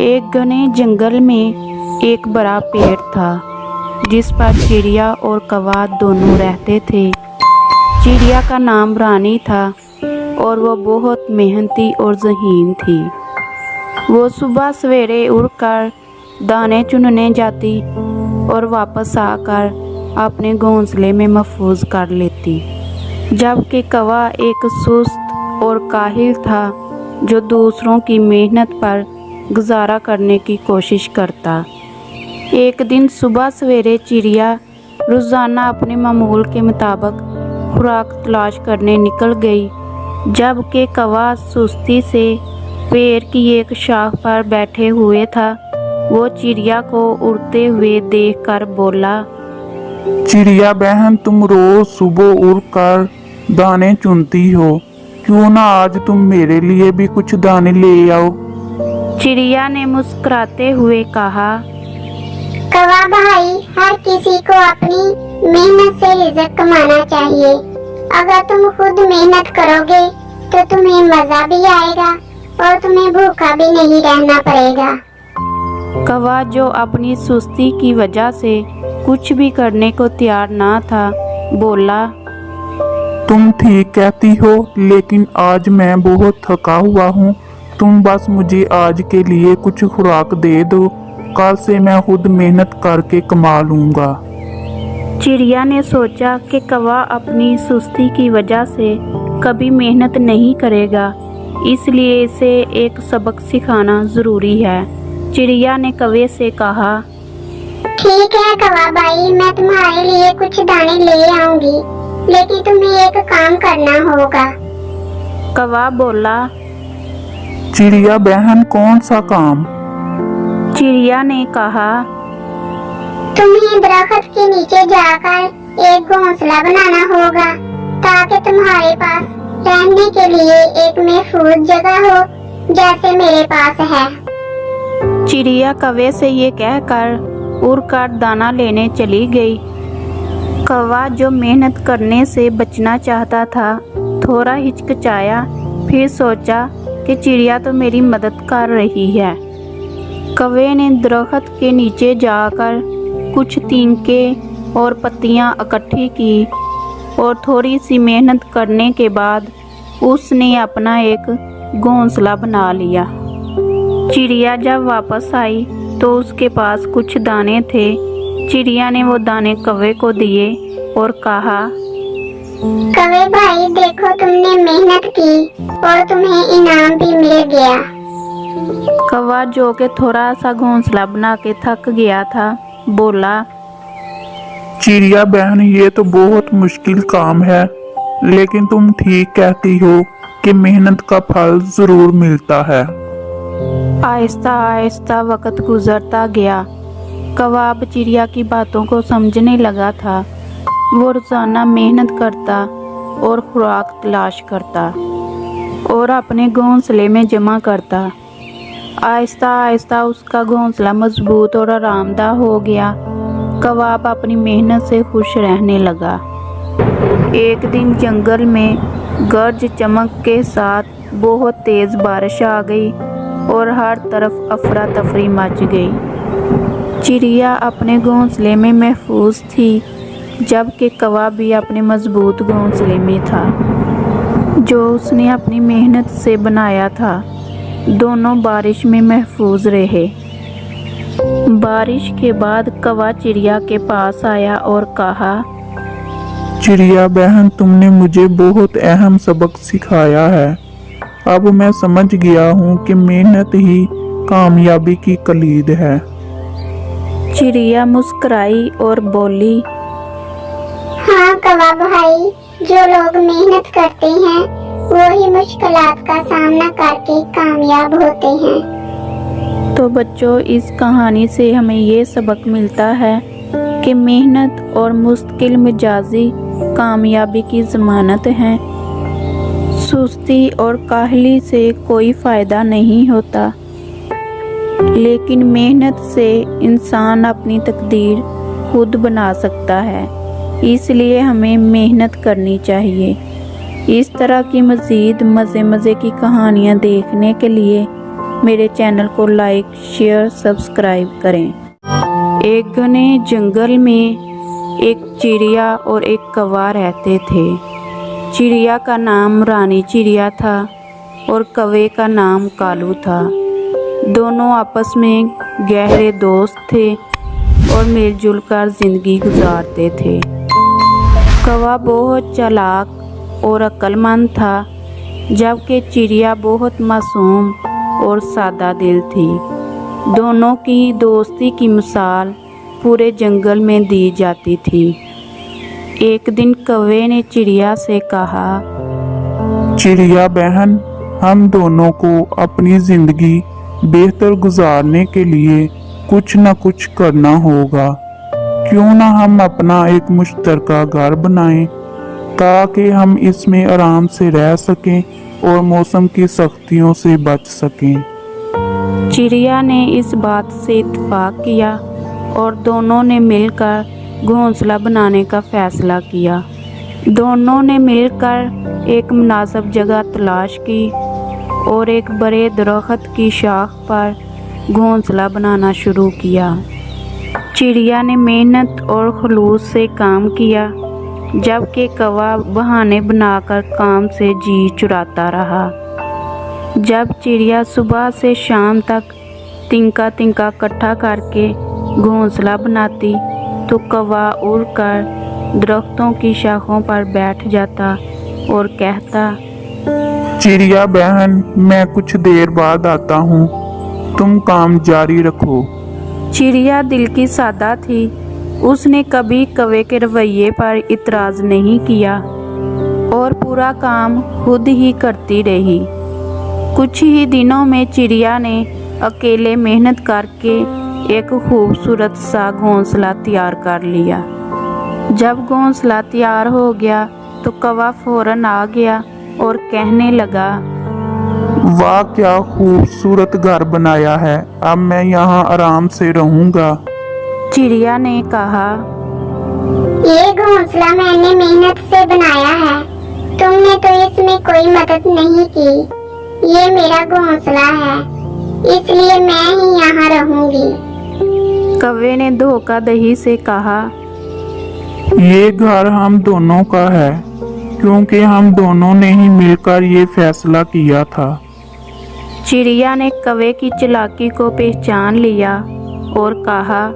एक घने जंगल में एक बड़ा पेड़ था जिस पर चिड़िया और कौवा दोनों रहते थे। चिड़िया का नाम रानी था और वो बहुत मेहनती और ज़हीन थी। वो सुबह सवेरे उड़कर दाने चुनने जाती और वापस आकर अपने घोंसले में महफूज कर लेती, जबकि कौवा एक सुस्त और काहिल था जो दूसरों की मेहनत पर गुजारा करने की कोशिश करता। एक दिन सुबह सवेरे चिड़िया रोज़ाना अपने मामूल के मुताबिक खुराक तलाश करने निकल गई, जबकि कौवा सुस्ती से पेड़ की एक शाख पर बैठे हुए था। वो चिड़िया को उड़ते हुए देखकर बोला, चिड़िया बहन, तुम रोज सुबह उड़कर दाने चुनती हो, क्यों ना आज तुम मेरे लिए भी कुछ दाने ले आओ। चिड़िया ने मुस्कुराते हुए कहा, कौवा भाई, हर किसी को अपनी मेहनत से रिज़्क कमाना चाहिए। अगर तुम खुद मेहनत करोगे तो तुम्हें मजा भी आएगा और तुम्हें भूखा भी नहीं रहना पड़ेगा। कौवा जो अपनी सुस्ती की वजह से कुछ भी करने को तैयार ना था, बोला, तुम ठीक कहती हो, लेकिन आज मैं बहुत थका हुआ हूँ। तुम बस मुझे आज के लिए कुछ खुराक दे दो, कल से मैं खुद मेहनत करके कमा लूँगा। चिड़िया ने सोचा कि कौवा अपनी सुस्ती की वजह से कभी मेहनत नहीं करेगा, इसलिए इसे एक सबक सिखाना ज़रूरी है। चिड़िया ने कौवे से कहा, ठीक है कौवा भाई, मैं तुम्हारे लिए कुछ दाने ले आऊंगी, लेकिन तुम्हें एक काम करना होगा। कौवा बोला, चिड़िया बहन, कौन सा काम? चिड़िया ने कहा, तुम्हें दरख्त के नीचे जाकर एक घोंसला बनाना होगा ताकि तुम्हारे पास रहने के लिए एक महफूज जगह हो, जैसे मेरे पास है। चिड़िया कौवे से ये कहकर उड़कर दाना लेने चली गई। कौवा जो मेहनत करने से बचना चाहता था, थोड़ा हिचकिचाया, फिर सोचा कि चिड़िया तो मेरी मदद कर रही है। कौवे ने दरख्त के नीचे जाकर कुछ तीनके और पत्तियां इकट्ठी की और थोड़ी सी मेहनत करने के बाद उसने अपना एक घोंसला बना लिया। चिड़िया जब वापस आई तो उसके पास कुछ दाने थे। चिड़िया ने वो दाने कौवे को दिए और कहा, कौवे भाई, देखो तुमने मेहनत की और तुम्हें इनाम भी मिल गया। कौवा जो कि थोड़ा सा घोंसला बना के थक गया था, बोला, चिड़िया बहन, ये तो बहुत मुश्किल काम है, लेकिन तुम ठीक कहती हो कि मेहनत का फल जरूर मिलता है। आहिस्ता आहिस्ता वक्त गुजरता गया। कौवा अब चिड़िया की बातों को समझने लगा था। वो रोजाना मेहनत करता और खुराक तलाश करता और अपने घोंसले में जमा करता। आहिस्ता आहिस्ता उसका घोंसला मजबूत और आरामदाह हो गया। कौवा अब अपनी मेहनत से खुश रहने लगा। एक दिन जंगल में गरज चमक के साथ बहुत तेज़ बारिश आ गई और हर तरफ अफरा तफरी मच गई। चिड़िया अपने घोंसले में महफूज थी, जबकि कौवा भी अपने मजबूत घोंसले में था जो उसने अपनी मेहनत से बनाया था। दोनों बारिश में महफूज रहे। बारिश के बाद कौवा चिड़िया के पास आया और कहा, चिड़िया बहन, तुमने मुझे बहुत अहम सबक सिखाया है। अब मैं समझ गया हूँ कि मेहनत ही कामयाबी की कलीद है। चिड़िया मुस्कुराई और बोली, हाँ कौवा भाई, जो लोग मेहनत करते हैं वो ही मुश्किलात का सामना करके कामयाब होते हैं। तो बच्चों, इस कहानी से हमें ये सबक मिलता है कि मेहनत और मुश्किल मिजाजी कामयाबी की ज़मानत है। सुस्ती और काहली से कोई फ़ायदा नहीं होता, लेकिन मेहनत से इंसान अपनी तकदीर खुद बना सकता है। इसलिए हमें मेहनत करनी चाहिए। इस तरह की मज़ीद मज़े की कहानियाँ देखने के लिए मेरे चैनल को लाइक, शेयर, सब्सक्राइब करें। एक घने जंगल में एक चिड़िया और एक कौवा रहते थे। चिड़िया का नाम रानी चिड़िया था और कौवे का नाम कालू था। दोनों आपस में गहरे दोस्त थे और मिलजुल कर ज़िंदगी गुजारते थे। कौवा बहुत चालाक और अक्लमंद था, जबकि चिड़िया बहुत मासूम और सादा दिल थी। दोनों की दोस्ती की मिसाल पूरे जंगल में दी जाती थी। एक दिन कौवे ने चिड़िया से कहा, चिड़िया बहन, हम दोनों को अपनी जिंदगी बेहतर गुजारने के लिए कुछ न कुछ करना होगा। क्यों ना हम अपना एक मुश्तरका घर बनाएं ताकि हम इसमें आराम से रह सकें और मौसम की सख्तियों से बच सकें। चिड़िया ने इस बात से इत्तेफाक किया और दोनों ने मिलकर घोंसला बनाने का फैसला किया। दोनों ने मिलकर एक मुनासिब जगह तलाश की और एक बड़े दरख्त की शाख पर घोंसला बनाना शुरू किया। चिड़िया ने मेहनत और खुलूस से काम किया, जबकि कौवा बहाने बनाकर काम से जी चुराता रहा। जब चिड़िया सुबह से शाम तक तिनका इकट्ठा करके घोंसला बनाती तो कौवा उड़कर दरख्तों की शाखों पर बैठ जाता और कहता, चिड़िया बहन, मैं कुछ देर बाद आता हूँ, तुम काम जारी रखो। चिड़िया दिल की सादा थी। उसने कभी कौवे के रवैये पर इतराज़ नहीं किया और पूरा काम खुद ही करती रही। कुछ ही दिनों में चिड़िया ने अकेले मेहनत करके एक खूबसूरत सा घोंसला तैयार कर लिया। जब घोंसला तैयार हो गया तो कौवा फौरन आ गया और कहने लगा, वाह, क्या खूबसूरत घर बनाया है, अब मैं यहाँ आराम से रहूँगा। चिड़िया ने कहा, ये घोंसला मैंने मेहनत से बनाया है, तुमने तो इसमें कोई मदद नहीं की। ये मेरा घोंसला है, इसलिए मैं ही यहाँ रहूंगी। कौवे ने धोखाधड़ी से कहा, ये घर हम दोनों का है, क्योंकि हम दोनों ने ही मिलकर ये फैसला किया था। चिड़िया ने कौवे की चालाकी को पहचान लिया और कहा,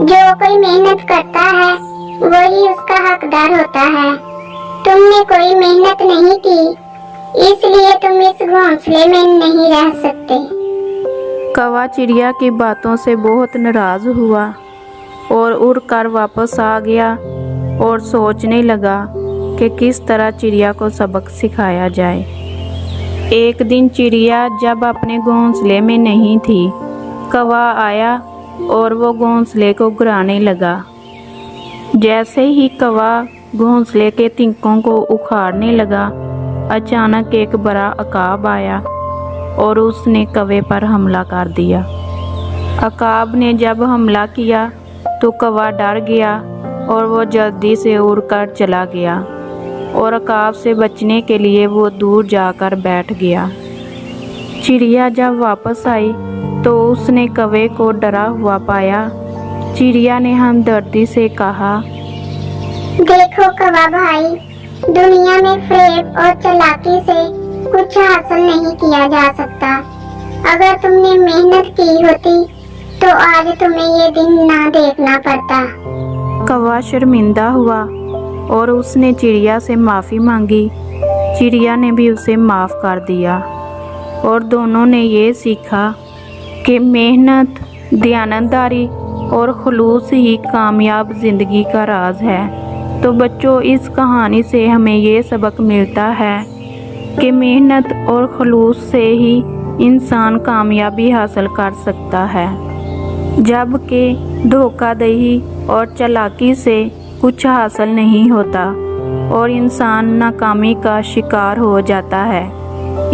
जो कोई मेहनत करता है वही उसका हकदार होता है। तुमने कोई मेहनत नहीं की, इसलिए तुम इस घोंसले में नहीं रह सकते। कौवा चिड़िया की बातों से बहुत नाराज हुआ और उड़कर वापस आ गया और सोचने लगा कि किस तरह चिड़िया को सबक सिखाया जाए। एक दिन चिड़िया जब अपने घोंसले में नहीं थी, कौवा आया और वो घोंसले को गिराने लगा। जैसे ही कौवा घोंसले के तिनकों को उखाड़ने लगा, अचानक एक बड़ा अकाब आया और उसने कौवे पर हमला कर दिया। अकाब ने जब हमला किया तो कौवा डर गया और वो जल्दी से उड़कर चला गया और अकाब से बचने के लिए वो दूर जाकर बैठ गया। चिड़िया जब वापस आई तो उसने कौवे को डरा हुआ पाया। चिड़िया ने हमदर्दी से कहा, देखो कौवा भाई, दुनिया में फेब और चालाकी से कुछ हासिल नहीं किया जा सकता। अगर तुमने मेहनत की होती तो आज तुम्हें ये दिन ना देखना पड़ता। कौवा शर्मिंदा हुआ और उसने चिड़िया से माफ़ी मांगी। चिड़िया ने भी उसे माफ़ कर दिया और दोनों ने ये सीखा कि मेहनत, दयानतदारी और खुलूस ही कामयाब ज़िंदगी का राज है। तो बच्चों, इस कहानी से हमें ये सबक मिलता है कि मेहनत और खुलूस से ही इंसान कामयाबी हासिल कर सकता है, जबकि धोखाधड़ी और चालाकी से कुछ हासिल नहीं होता और इंसान नाकामी का शिकार हो जाता है।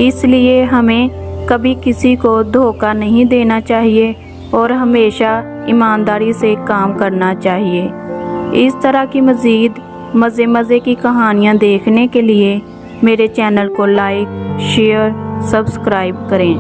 इसलिए हमें कभी किसी को धोखा नहीं देना चाहिए और हमेशा ईमानदारी से काम करना चाहिए। इस तरह की मज़ीद मज़े मज़े की कहानियाँ देखने के लिए मेरे चैनल को लाइक शेयर सब्सक्राइब करें।